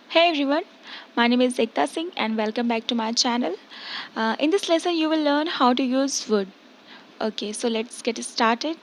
Hey everyone, my name is Ekta Singh and welcome back to my channel. In this lesson, you will learn how to use wood. Okay, so let's get started.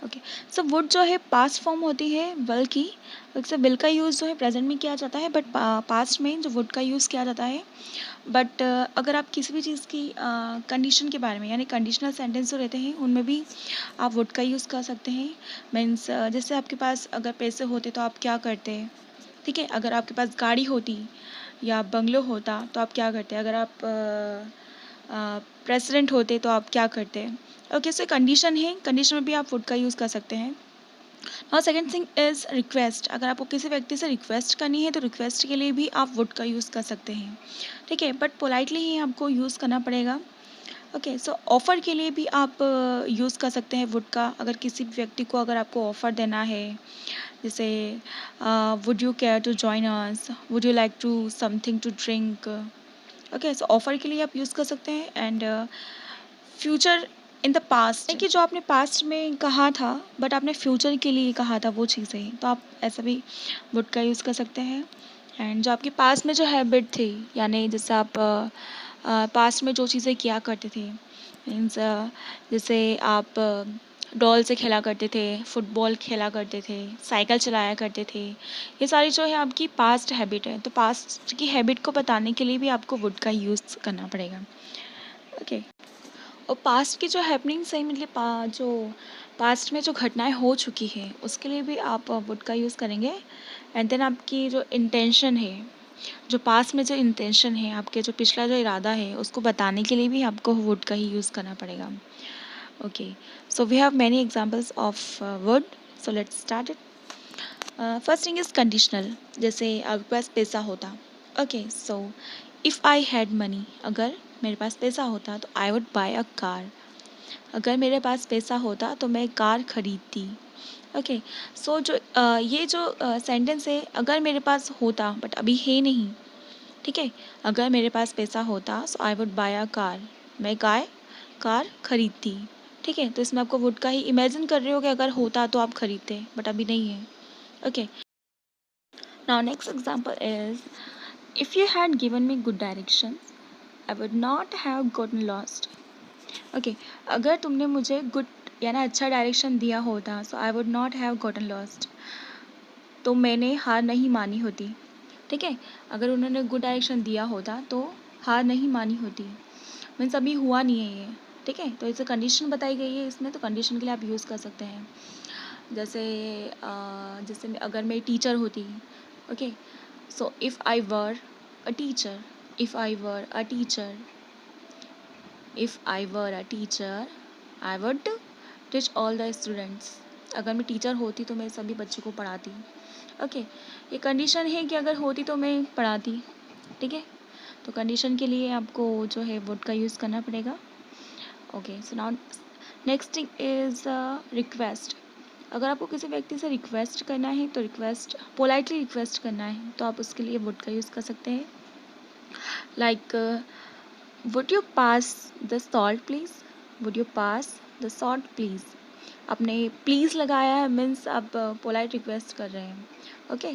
Okay so would जो है past form होती है will की। वैसे will का use जो है present में किया जाता है बट पास्ट में जो वुड का यूज़ किया जाता है। बट अगर आप किसी भी चीज़ की कंडीशन के बारे में यानी कंडीशनल सेंटेंस जो रहते हैं उनमें भी आप वुड का यूज़ कर सकते हैं। मीन्स जैसे आपके पास अगर पैसे होते तो आप क्या करते, ठीक है। अगर आपके पास गाड़ी होती या बंगलो होता तो आप क्या करते, अगर आप प्रेसिडेंट होते तो आप क्या करते। ओके सो कंडीशन है, कंडीशन में भी आप वुड का यूज़ कर सकते हैं। और सेकंड थिंग इज़ रिक्वेस्ट। अगर आपको किसी व्यक्ति से रिक्वेस्ट करनी है तो रिक्वेस्ट के लिए भी आप वुड का यूज़ कर सकते हैं, ठीक है, बट पोलाइटली ही आपको यूज़ करना पड़ेगा। ओके सो ऑफ़र के लिए भी आप यूज़ कर सकते हैं वुड का। अगर किसी व्यक्ति को अगर आपको ऑफ़र देना है, जैसे would you care to join us, would you like to something to drink. Okay so offer के लिए आप यूज़ कर सकते हैं। And future in the past कि जो आपने पास्ट में कहा था बट आपने फ्यूचर के लिए कहा था वो चीज़ें, तो आप ऐसा भी वुड का यूज़ कर सकते हैं। एंड जो आपके पास्ट में जो हैबिट थी यानी जैसे आप पास्ट में जो चीज़ें किया करते थे, मीन्स जैसे आप डॉल से खेला करते थे, फुटबॉल खेला करते थे, साइकिल चलाया करते थे, ये सारी जो है आपकी पास्ट हैबिट है। तो पास्ट की हैबिट को बताने के लिए भी आपको वुड का यूज़ करना पड़ेगा। ओके और पास्ट की जो हैपनिंग्स है मतलब जो पास्ट में जो घटनाएं हो चुकी हैं उसके लिए भी आप वुड का यूज़ करेंगे। एंड देन आपकी जो इंटेंशन है, जो पास्ट में जो इंटेंशन है, आपके जो पिछला जो इरादा है उसको बताने के लिए भी आपको वुड का ही यूज़ करना पड़ेगा। Okay so we have many examples of would, so let's start it. First thing is conditional. जैसे आपके पास पैसा होता, okay so if I had money, अगर मेरे पास पैसा होता तो I would buy a car. अगर मेरे पास पैसा होता तो मैं कार खरीदती। ओके सो जो ये जो सेंटेंस है, अगर मेरे पास होता बट अभी है नहीं, ठीक है। अगर मेरे पास पैसा होता so I would buy a car, मैं कार खरीदती, ठीक है। तो इसमें आपको वुड का ही इमेजिन कर रहे हो कि अगर होता तो आप खरीदते बट अभी नहीं है। Okay now next example is if you had given me good direction I would not have gotten lost. Okay अगर तुमने मुझे गुड यानी अच्छा डायरेक्शन दिया होता so I would not have gotten lost, तो मैंने हार नहीं मानी होती, ठीक है। अगर उन्होंने गुड डायरेक्शन दिया होता तो हार नहीं मानी होती, मीन्स अभी हुआ नहीं है ये, ठीक है। तो इसे कंडीशन बताई गई है इसमें, तो कंडीशन के लिए आप यूज़ कर सकते हैं। जैसे अगर मैं टीचर होती, okay so if I were a teacher, if I were a teacher, if I were a teacher I would teach all the students. अगर मैं टीचर होती तो मैं सभी बच्चों को पढ़ाती। ओके ये कंडीशन है कि अगर होती तो मैं पढ़ाती, ठीक है। तो कंडीशन के लिए आपको जो है वुड का यूज़ करना पड़ेगा। Okay so now next thing is request. अगर आपको किसी व्यक्ति से रिक्वेस्ट करना है तो रिक्वेस्ट पोलाइटली रिक्वेस्ट करना है तो आप उसके लिए वुड का यूज़ कर सकते हैं। Like would you pass the salt please, would you pass the salt please. आपने प्लीज़ लगाया है मीन्स आप पोलाइट रिक्वेस्ट कर रहे हैं। ओके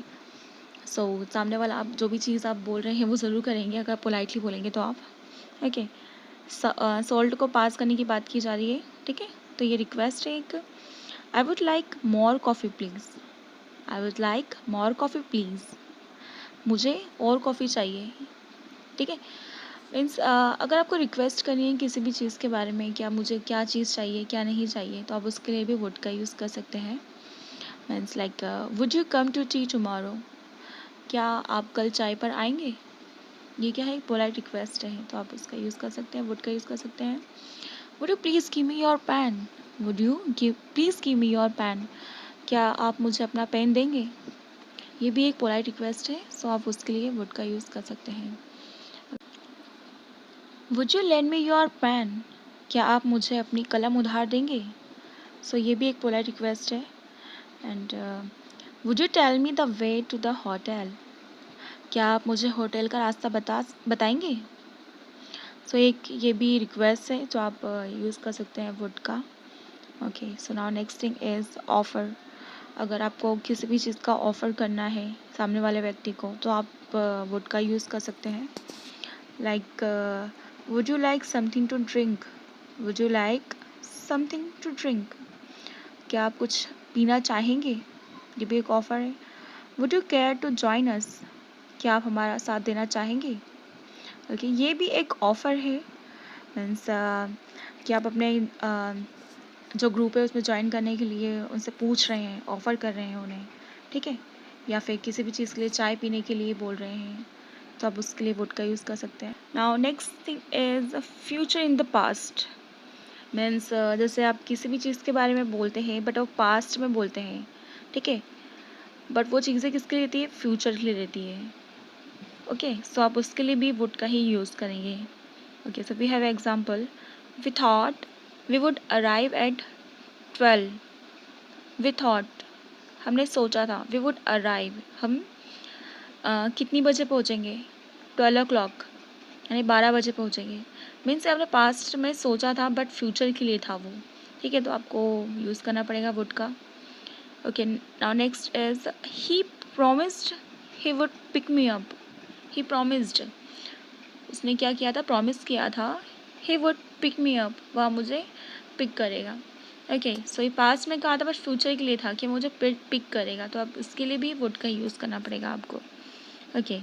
सो सामने वाला आप जो भी चीज़ आप बोल रहे हैं वो ज़रूर करेंगे अगर पोलाइटली बोलेंगे तो आप। ओके सॉल्ट को पास करने की बात की जा रही है, ठीक है। तो ये रिक्वेस्ट है एक। I would like more coffee please, I would like more coffee please, मुझे और कॉफ़ी चाहिए, ठीक है। मीन्स अगर आपको रिक्वेस्ट करनी है किसी भी चीज़ के बारे में, क्या मुझे क्या चीज़ चाहिए क्या नहीं चाहिए, तो आप उसके लिए भी वुड का यूज़ कर सकते हैं। Means like would you come to tea tomorrow, क्या आप कल चाय पर आएंगे। ये क्या है, पोलाइट रिक्वेस्ट है तो आप उसका यूज़ कर सकते हैं, वुड का यूज़ कर सकते हैं। Would you please give me your pen, would you give please give me your pen, क्या आप मुझे अपना पेन देंगे। ये भी एक पोलाइट रिक्वेस्ट है सो आप उसके लिए वुड का यूज़ कर सकते हैं। Would you lend me your pen, क्या आप मुझे अपनी कलम उधार देंगे। सो ये भी एक पोलाइट रिक्वेस्ट है। And would you tell me the way to the hotel, क्या आप मुझे होटल का रास्ता बताएंगे। सो एक ये भी रिक्वेस्ट है जो आप यूज़ कर सकते हैं वुड का। Okay, so now next thing is offer. अगर आपको किसी भी चीज़ का ऑफ़र करना है सामने वाले व्यक्ति को, तो आप वुड का यूज़ कर सकते हैं। Like would you like something to drink, would you like something to drink, क्या आप कुछ पीना चाहेंगे, ये भी एक ऑफ़र है। Would you care to join us, क्या आप हमारा साथ देना चाहेंगे। ओके, ये भी एक ऑफ़र है। मीन्स कि आप अपने जो ग्रुप है उसमें ज्वाइन करने के लिए उनसे पूछ रहे हैं, ऑफ़र कर रहे हैं उन्हें, ठीक है। या फिर किसी भी चीज़ के लिए चाय पीने के लिए बोल रहे हैं, तो आप उसके लिए वुड का यूज़ कर सकते हैं। Now next thing is future in the past. Means जैसे आप किसी भी चीज़ के बारे में बोलते हैं बट वो पास्ट में बोलते हैं, ठीक है, बट वो चीज़ें किसके लिए रहती है, फ्यूचर के लिए रहती है। ओके, सो आप उसके लिए भी वुड का ही यूज़ करेंगे। Okay, so we have example, we thought we would arrive at 12। We thought, हमने सोचा था, वी वुड अराइव, हम कितनी बजे पहुँचेंगे, 12 o'clock, यानी 12 बजे पहुँचेंगे। मीन्स आपने पास्ट में सोचा था बट फ्यूचर के लिए था वो, ठीक है, तो आपको यूज़ करना पड़ेगा वुड का। Okay, now next is he promised he would pick me up. He promised, उसने क्या किया था, प्रॉमिस किया था, he would pick me up, वह मुझे पिक करेगा। ओके, सो ये पास्ट में कहा था बट फ्यूचर के लिए था कि मुझे पिक करेगा, तो अब इसके लिए भी वुड का यूज़ करना पड़ेगा आपको। ओके,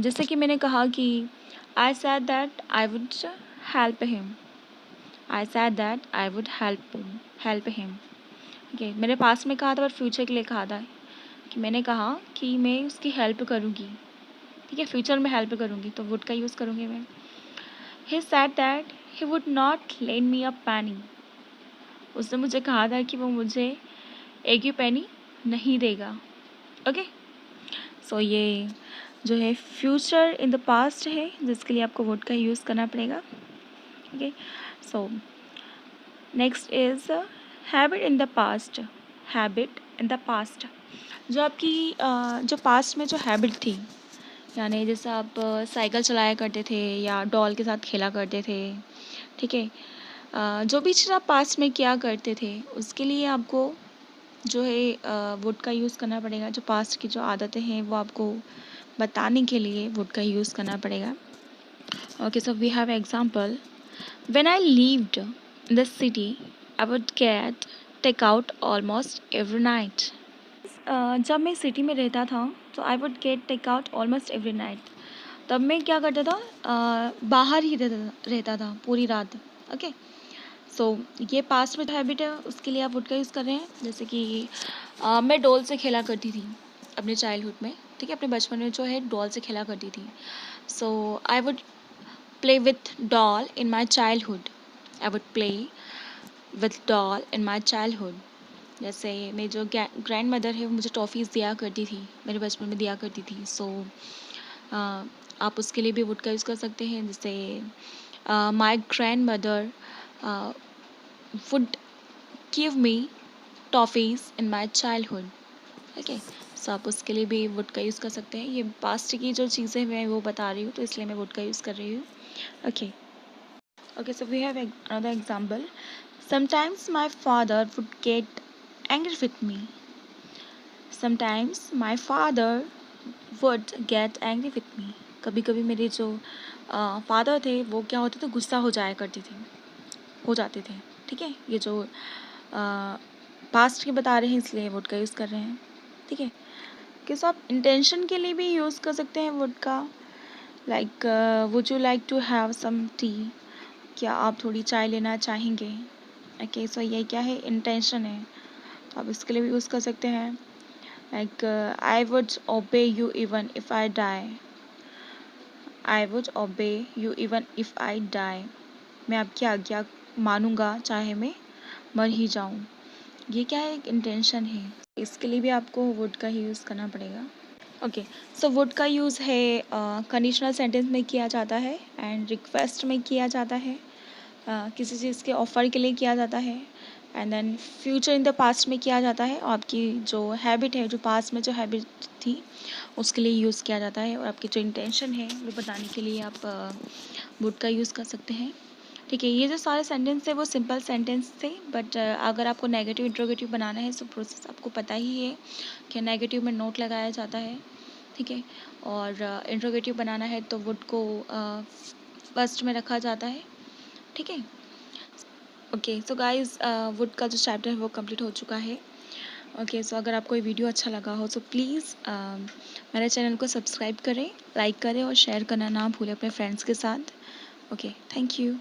जैसे कि मैंने कहा कि आई sad that I would help him, I sad that I would help him. Okay, मैंने पास्ट में कहा था बट फ्यूचर के लिए कहा था कि मैंने कहा कि मैं उसकी हेल्प करूँगी, ठीक है, फ्यूचर में हेल्प करूँगी, तो वुड का यूज़ करूँगी मैं। He said that he would not lend me a penny, उसने मुझे कहा था कि वो मुझे एक भी पेनी नहीं देगा। ओके, सो ये जो है फ्यूचर इन द पास्ट है, जिसके लिए आपको वुड का यूज़ करना पड़ेगा। Okay, so next is habit in the past. Habit in the past, जो आपकी जो पास्ट में जो हैबिट थी, यानी जैसे आप साइकिल चलाया करते थे या डॉल के साथ खेला करते थे, ठीक है, जो भी चीज़ आप पास्ट में किया करते थे उसके लिए आपको जो है वुड का यूज़ करना पड़ेगा। जो पास्ट की जो आदतें हैं वो आपको बताने के लिए वुड का यूज़ करना पड़ेगा। Okay, so we have example, when I lived in the city I would get take out almost every night. जब मैं सिटी में रहता था तो I would get take out almost every night, तब मैं क्या करता था, बाहर ही रहता था पूरी रात। ओके, सो ये पास्ट में जो हैबिट है उसके लिए आप वुड का यूज़ कर रहे हैं। जैसे कि मैं डॉल से खेला करती थी अपने चाइल्डहुड में, ठीक है, अपने बचपन में जो है डॉल से खेला करती थी। So I would play with doll in my childhood, I would play with doll in my childhood. जैसे मेरी जो ग्रैंड मदर है वो मुझे टॉफ़ीज़ दिया करती थी, मेरे बचपन में दिया करती थी। सो आप उसके लिए भी वुड का यूज़ कर सकते हैं। जैसे my grand mother would give me toffees in my childhood। Okay, so आप उसके लिए भी वुड का यूज़ कर सकते हैं। ये पास्ट की जो चीज़ें मैं वो बता रही हूँ तो इसलिए मैं वुड का यूज़ कर रही हूँ। Okay, okay, so we have another example, sometimes my father would get angry with me. Sometimes my father would get angry with me, कभी कभी मेरे जो फादर थे वो क्या होते थे, गुस्सा हो जाते थे, ठीक है। ये जो पास्ट के बता रहे हैं इसलिए वुड का यूज़ कर रहे हैं, ठीक है। किस आप इंटेंशन के लिए भी यूज़ कर सकते हैं वुड का। Like would you like to have some tea, क्या आप थोड़ी चाय लेना चाहेंगे। ओके, सो ये क्या है, इंटेंशन है, तो आप इसके लिए भी यूज़ कर सकते हैं। Like I would obey you even if I die, I would obey you even if I die, मैं आपकी आज्ञा मानूंगा चाहे मैं मर ही जाऊं। ये क्या है, एक इंटेंशन है, इसके लिए भी आपको वुड का ही यूज़ करना पड़ेगा। ओके, सो वुड का यूज़ है कंडीशनल सेंटेंस में किया जाता है एंड रिक्वेस्ट में किया जाता है, किसी चीज़ के ऑफ़र के लिए किया जाता है, and then future in the past में किया जाता है, और आपकी जो हैबिट है, जो पास्ट में जो हैबिट थी उसके लिए यूज़ किया जाता है, और आपकी जो इंटेंशन है वो बताने के लिए आप वुड का यूज़ कर सकते हैं। ठीक है, ये जो सारे सेंटेंस थे वो सिंपल सेंटेंस थे, बट अगर आपको नेगेटिव इंट्रोगेटिव बनाना है तो प्रोसेस आपको पता ही है कि नेगेटिव में नोट लगाया जाता है। ठीक है, और इंट्रोगेटिव बनाना है तो वुड को फर्स्ट में रखा जाता है। ठीक है, ओके सो गाइस, वुड का जो चैप्टर है वो कंप्लीट हो चुका है। ओके सो अगर आपको ये वीडियो अच्छा लगा हो तो प्लीज़ मेरे चैनल को सब्सक्राइब करें, लाइक करें और शेयर करना ना भूलें अपने फ्रेंड्स के साथ। Okay, thank you.